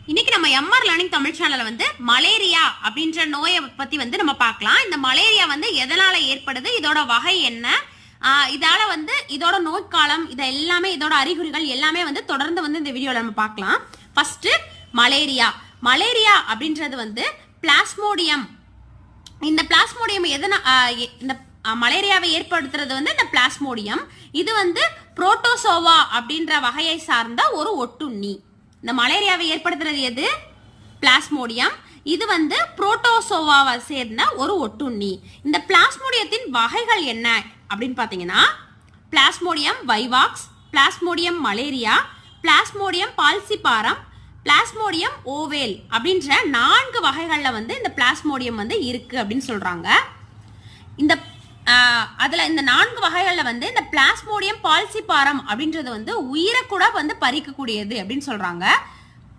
இன்னைக்கு நம்ம MR learning Tamil சேனல்ல வந்து மலேரியா அப்படின்ற நோயை பத்தி வந்து நம்ம பார்க்கலாம். இந்த மலேரியா வந்து எதனால ஏற்படுது, இதோட வகை என்ன, இதால வந்து இதோட நோய்க்காலம், இது எல்லாமே இதோட அறிகுறிகள் எல்லாமே வந்து தொடர்ந்து வந்து இந்த வீடியோல நம்ம பார்க்கலாம். ஃபர்ஸ்ட் மலேரியா அப்படின்றது வந்து பிளாஸ்மோடியம். இந்த பிளாஸ்மோடியம் இந்த மலேரியாவை ஏற்படுத்துறது வந்து இந்த பிளாஸ்மோடியம். இது வந்து புரோட்டோசோவா அப்படின்ற வகையை சார்ந்த ஒரு ஒட்டுண்ணி. இந்த மலேரியாவை ஏற்படுத்துறது எது? பிளாஸ்மோடியம். இது வந்து புரோட்டோசோவாவை சேர்ந்த ஒரு ஒட்டுண்ணி. இந்த பிளாஸ்மோடியத்தின் வகைகள் என்ன அப்படின்னு பார்த்தீங்கன்னா, plasmodium vivax, plasmodium malaria, plasmodium falciparum, plasmodium ஓவேல் அப்படின்ற 4 வகைகள்ல வந்து இந்த பிளாஸ்மோடியம் வந்து இருக்கு அப்படின்னு சொல்றாங்க. இந்த அதுல இந்த 4 வகைகள்ல வந்து இந்த பிளாஸ்மோடியம் பால்சிபாரம் அப்படின்றது வந்து உயிரை கூட வந்து பறிக்கக்கூடியது அப்படின்னு சொல்றாங்க.